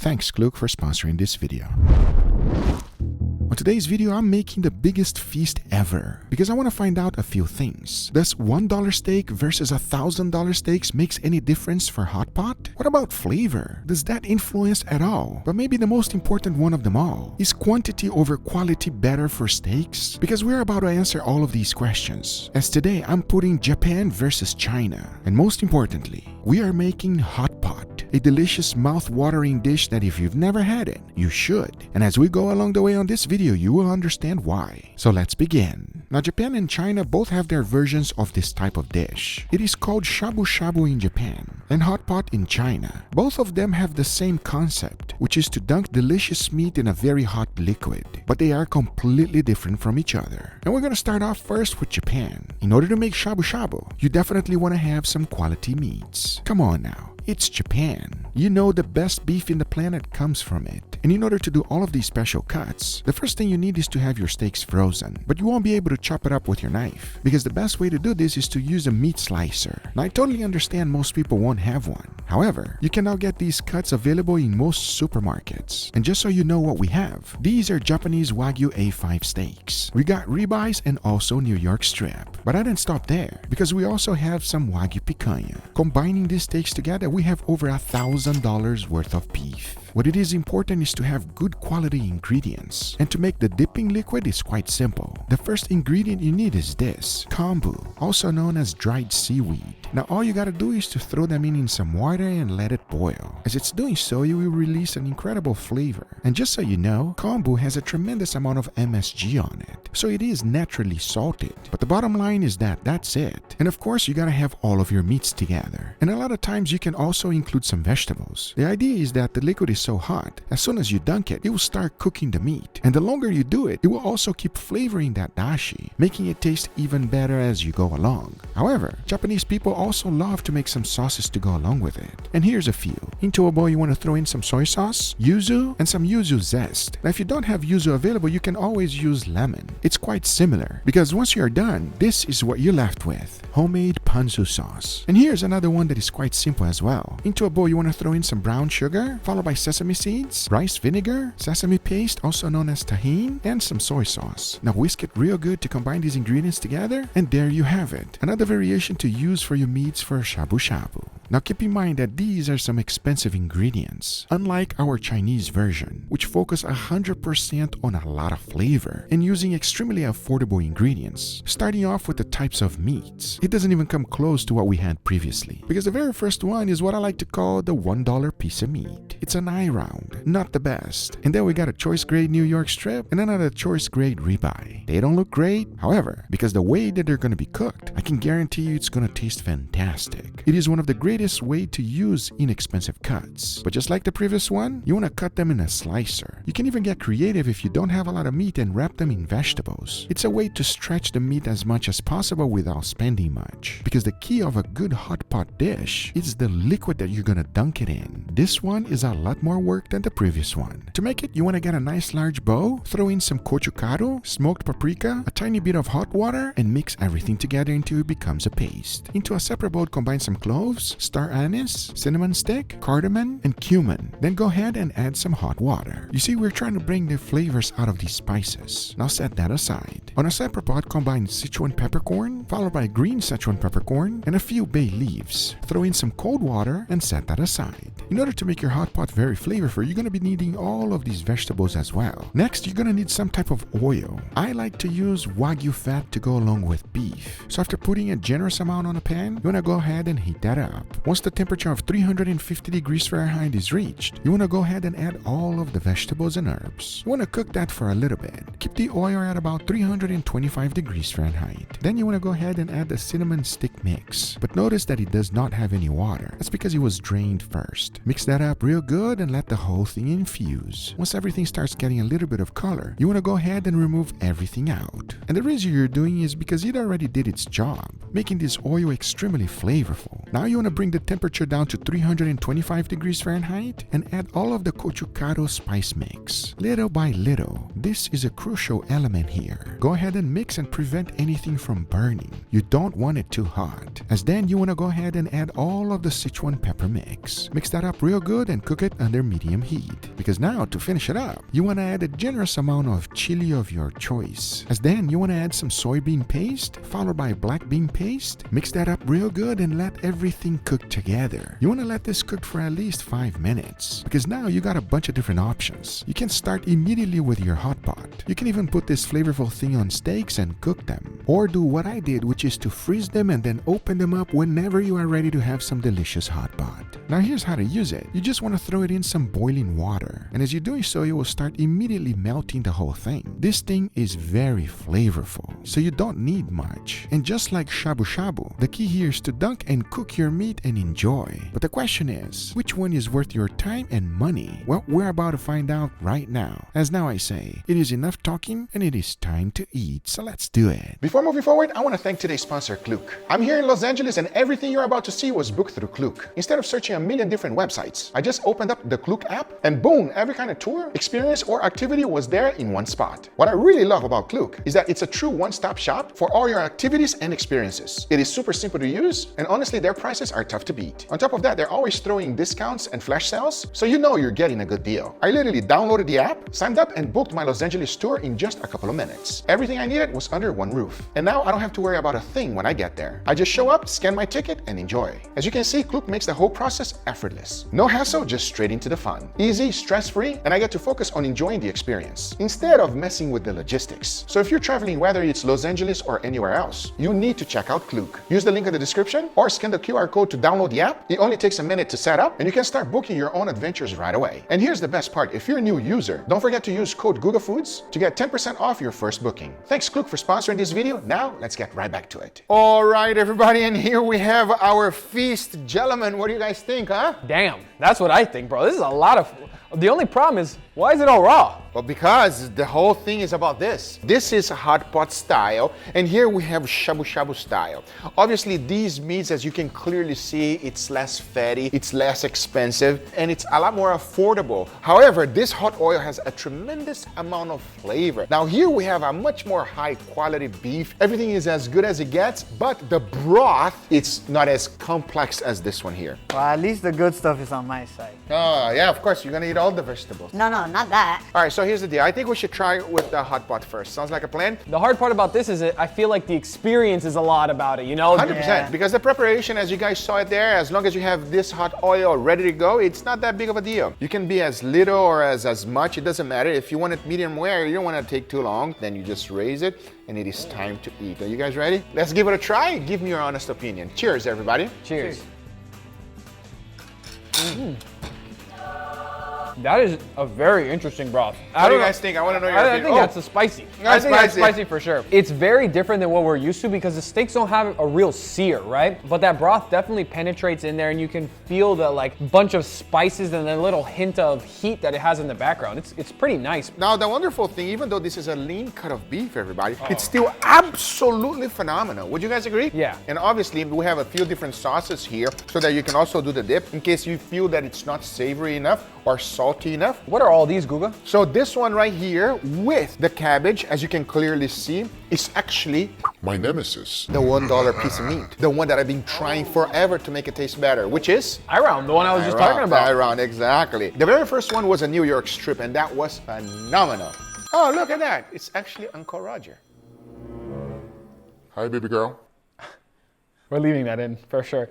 Thanks Guga for sponsoring this video. On today's video, I'm making the biggest feast ever because I want to find out a few things. Does $1 steak versus $1,000 steaks makes any difference for hot pot? What about flavor? Does that influence at all? But maybe the most important one of them all, is quantity over quality better for steaks? Because we're about to answer all of these questions. As today, I'm putting Japan versus China. And most importantly, we are making hot pot, a delicious mouth-watering dish that if you've never had it, you should. And as we go along the way on this video, you will understand why. So let's begin. Now, Japan and China both have their versions of this type of dish. It is called shabu-shabu in Japan and hot pot in China. Both of them have the same concept, which is to dunk delicious meat in a very hot liquid, but they are completely different from each other. And we're gonna start off first with Japan. In order to make shabu-shabu, you definitely want to have some quality meats. Come on now. It's Japan. You know the best beef in the planet comes from it. And in order to do all of these special cuts, the first thing you need is to have your steaks frozen. But you won't be able to chop it up with your knife, because the best way to do this is to use a meat slicer. Now, I totally understand most people won't have one. However, you can now get these cuts available in most supermarkets. And just so you know what we have, these are Japanese Wagyu A5 steaks. We got ribeyes and also New York strip. But I didn't stop there, because we also have some Wagyu picanha. Combining these steaks together, we have over $1,000 worth of beef. What it is important is to have good quality ingredients. And to make the dipping liquid is quite simple. The first ingredient you need is this, kombu, also known as dried seaweed. Now all you gotta do is to throw them in some water and let it boil. As it's doing so, you will release an incredible flavor. And just so you know, kombu has a tremendous amount of MSG on it, so it is naturally salted. But the bottom line is that that's it. And of course, you gotta have all of your meats together. And a lot of times you can also include some vegetables. The idea is that the liquid is so hot, as soon as you dunk it, it will start cooking the meat. And the longer you do it, it will also keep flavoring that dashi, making it taste even better as you go along. However, Japanese people also love to make some sauces to go along with it. And here's a few. Into a bowl, you want to throw in some soy sauce, yuzu, and some yuzu zest. Now, if you don't have yuzu available, you can always use lemon. It's quite similar, because once you're done, this is what you're left with. Homemade ponzu sauce. And here's another one that is quite simple as well. Into a bowl, you want to throw in some brown sugar, followed by sesame seeds, rice vinegar, sesame paste, also known as tahini, and some soy sauce. Now whisk it real good to combine these ingredients together, and there you have it. Another variation to use for your meats for shabu-shabu. Now keep in mind that these are some expensive ingredients, unlike our Chinese version, which focus 100% on a lot of flavor and using extremely affordable ingredients. Starting off with the types of meats, it doesn't even come close to what we had previously, because the very first one is what I like to call the $1 piece of meat. It's an eye round, not the best. And then we got a choice grade New York strip and another choice grade ribeye. They don't look great, however, because the way that they're going to be cooked, I can guarantee you it's going to taste fantastic. It is one of the greatest way to use inexpensive cuts. But just like the previous one, you want to cut them in a slicer. You can even get creative if you don't have a lot of meat and wrap them in vegetables. It's a way to stretch the meat as much as possible without spending much. Because the key of a good hot pot dish is the liquid that you're gonna dunk it in. This one is a lot more work than the previous one. To make it, you want to get a nice large bowl, throw in some gochugaru, smoked paprika, a tiny bit of hot water, and mix everything together until it becomes a paste. Into a separate bowl, combine some cloves, star anise, cinnamon stick, cardamom, and cumin. Then go ahead and add some hot water. You see, we're trying to bring the flavors out of these spices. Now set that aside. On a separate pot, combine Sichuan peppercorn, followed by green Sichuan peppercorn, and a few bay leaves. Throw in some cold water and set that aside. In order to make your hot pot very flavorful, you're going to be needing all of these vegetables as well. Next, you're going to need some type of oil. I like to use Wagyu fat to go along with beef. So after putting a generous amount on a pan, you want to go ahead and heat that up. Once the temperature of 350 degrees Fahrenheit is reached, you want to go ahead and add all of the vegetables and herbs. You want to cook that for a little bit. Keep the oil at about 325 degrees Fahrenheit. Then you want to go ahead and add the cinnamon stick mix. But notice that it does not have any water. That's because it was drained first. Mix that up real good and let the whole thing infuse. Once everything starts getting a little bit of color, you want to go ahead and remove everything out. And the reason you're doing is because it already did its job, making this oil extremely flavorful. Now you want to bring bring the temperature down to 325 degrees Fahrenheit and add all of the gochujang spice mix. Little by little, this is a crucial element here. Go ahead and mix and prevent anything from burning. You don't want it too hot, as then you want to go ahead and add all of the Sichuan pepper mix. Mix that up real good and cook it under medium heat. Because now, to finish it up, you want to add a generous amount of chili of your choice, as then you want to add some soybean paste followed by black bean paste. Mix that up real good and let everything cook together. You want to let this cook for at least 5 minutes, because now you got a bunch of different options. You can start immediately with your hot pot. You can even put this flavorful thing on steaks and cook them, or do what I did, which is to freeze them and then open them up whenever you are ready to have some delicious hot pot. Now here's how to use it. You just want to throw it in some boiling water, and as you're doing so, you will start immediately melting the whole thing. This thing is very flavorful, so you don't need much. And just like shabu-shabu, the key here is to dunk and cook your meat and enjoy. But the question is, which one is worth your time and money? Well, we're about to find out right now. As now I say, it is enough talking and it is time to eat, so let's do it. Before moving forward, I want to thank today's sponsor, Klook. I'm here in Los Angeles and everything you're about to see was booked through Klook. Instead of searching a million different websites, I just opened up the Klook app and boom, every kind of tour, experience, or activity was there in one spot. What I really love about Klook is that it's a true one-stop shop for all your activities and experiences. It is super simple to use, and honestly, their prices are tough to beat. On top of that, they're always throwing discounts and flash sales, so you know you're getting a good deal. I literally downloaded the app, signed up, and booked my Los Angeles tour in just a couple of minutes. Everything I needed was under one roof. And now I don't have to worry about a thing when I get there. I just show up, scan my ticket, and enjoy. As you can see, Klook makes the whole process effortless. No hassle, just straight into the fun. Easy, stress-free, and I get to focus on enjoying the experience instead of messing with the logistics. So if you're traveling, whether it's Los Angeles or anywhere else, you need to check out Klook. Use the link in the description or scan the QR code to download the app. It only takes a minute to set up and you can start booking your own adventures right away. And here's the best part. If you're a new user, don't forget to use code GUGAFOODS to get 10% off your first booking. Thanks Klook for sponsoring this video. Now let's get right back to it. All right, everybody, and here we have our feast. Gentlemen, what do you guys think, huh? Damn, that's what I think, bro. This is a lot of... The only problem is, why is it all raw? Well, because the whole thing is about this. This is hot pot style, and here we have shabu-shabu style. Obviously, these meats, as you can clearly see, it's less fatty, it's less expensive, and it's a lot more affordable. However, this hot oil has a tremendous amount of flavor. Now, here we have a much more high quality beef. Everything is as good as it gets, but the broth, it's not as complex as this one here. Well, at least the good stuff is on my side. Oh, yeah, of course, you're gonna eat all the vegetables. No, not that. All right, so here's the deal. I think we should try with the hot pot first. Sounds like a plan? The hard part about this is that I feel like the experience is a lot about it, you know? 100%, Yeah. because the preparation, as you guys saw it there, as long as you have this hot oil ready to go, it's not that big of a deal. You can be as little or as much, it doesn't matter. If you want it medium rare, you don't want to take too long, then you just raise it, and it is time to eat. Are you guys ready? Let's give it a try. Give me your honest opinion. Cheers, everybody. Cheers. That is a very interesting broth. What do you guys think? I want to know your opinion. I think that's a spicy. I think that's spicy for sure. It's very different than what we're used to because the steaks don't have a real sear, right? But that broth definitely penetrates in there and you can feel the like bunch of spices and a little hint of heat that it has in the background. It's pretty nice. Now, the wonderful thing, even though this is a lean cut of beef, everybody, it's still absolutely phenomenal. Would you guys agree? Yeah. And obviously, we have a few different sauces here so that you can also do the dip in case you feel that it's not savory enough or salty enough. What are all these, Guga? So this one right here with the cabbage, as you can clearly see, is actually my nemesis. the $1 piece of meat. The one that I've been trying forever to make it taste better, which is Iron, the one I was just talking about. Iron, exactly. The very first one was a New York strip, and that was phenomenal. Oh, look at that. It's actually Uncle Roger. Hi, baby girl. We're leaving that in for sure.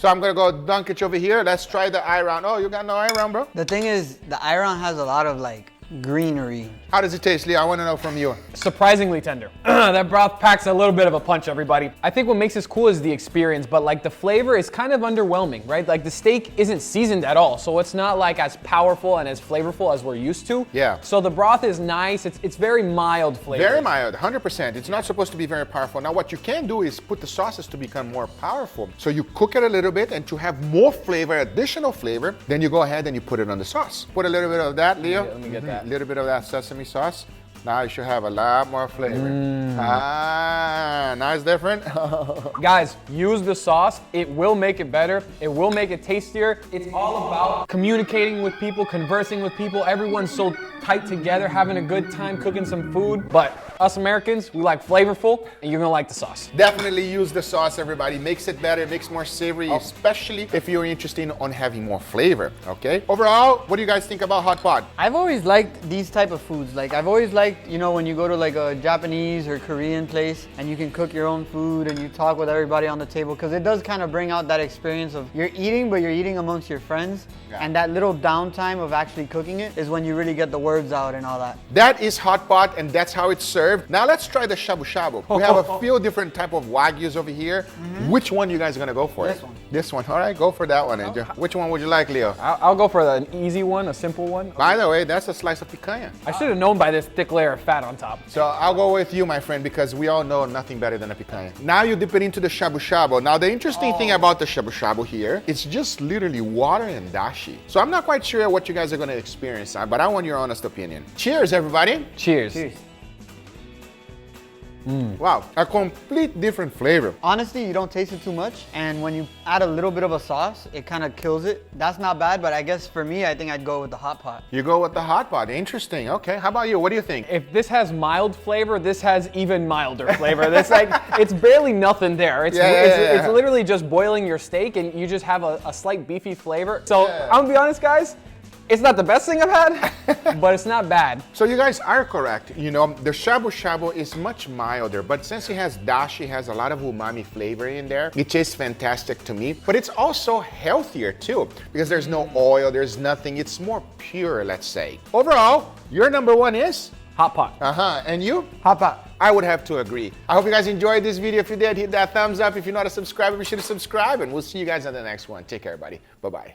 So I'm gonna go dunk it over here. Let's try the iron. Oh, you got no iron, bro? The thing is, the iron has a lot of like greenery. How does it taste, Lee? I want to know from you. Surprisingly tender. That broth packs a little bit of a punch, everybody. I think what makes this cool is the experience, but like the flavor is kind of underwhelming, right? Like the steak isn't seasoned at all, so it's not like as powerful and as flavorful as we're used to. Yeah. So the broth is nice. It's very mild flavor. Very mild, 100%. It's not supposed to be very powerful. Now, what you can do is put the sauces to become more powerful. So you cook it a little bit, and to have more flavor, additional flavor, then you go ahead and you put it on the sauce. Put a little bit of that, Leo. Let me get that. A little bit of that sesame sauce. Now you should have a lot more flavor. Now it's different. Guys, use the sauce. It will make it better. It will make it tastier. It's all about communicating with people, conversing with people. Everyone's so tight together, having a good time cooking some food. But us Americans, we like flavorful, and you're gonna like the sauce. Definitely use the sauce, everybody. Makes it better, makes more savory, especially if you're interested on having more flavor, okay? Overall, what do you guys think about hot pot? I've always liked these type of foods. Like I've always liked, you know, when you go to like a Japanese or Korean place and you can cook your own food and you talk with everybody on the table, because it does kind of bring out that experience of you're eating, but you're eating amongst your friends. Yeah. And that little downtime of actually cooking it is when you really get the words out and all that. That is hot pot, and that's how it's served. Now let's try the shabu-shabu. We have a few different type of wagyus over here. Which one you guys are gonna go for? This one. This one. All right, go for that one. Which one would you like, Leo? I'll go for an easy one, a simple one. By the way, that's a slice of picanha. I should have known by this thick layer of fat on top. So I'll go with you, my friend, because we all know nothing better than a picanha. Now you dip it into the shabu-shabu. Now the interesting thing about the shabu-shabu here, it's just literally water and dashi. So I'm not quite sure what you guys are gonna experience, but I want your honest opinion. Cheers, everybody. Cheers. Cheers. Wow, a complete different flavor. Honestly, you don't taste it too much, and when you add a little bit of a sauce, it kind of kills it. That's not bad, but I guess for me, I think I'd go with the hot pot. You go with the hot pot. Interesting. Okay, how about you? What do you think? If this has mild flavor, this has even milder flavor. This it's barely nothing there. It's literally just boiling your steak, and you just have a slight beefy flavor. So I'm gonna be honest, guys. It's not the best thing I've had, but it's not bad. So you guys are correct. You know, the shabu-shabu is much milder, but since it has dashi, has a lot of umami flavor in there, it tastes fantastic to me. But it's also healthier too, because there's no oil, there's nothing. It's more pure, let's say. Overall, your number one is? Hot pot. And you? Hot pot. I would have to agree. I hope you guys enjoyed this video. If you did, hit that thumbs up. If you're not a subscriber, be sure to subscribe, and we'll see you guys on the next one. Take care, everybody. Bye-bye.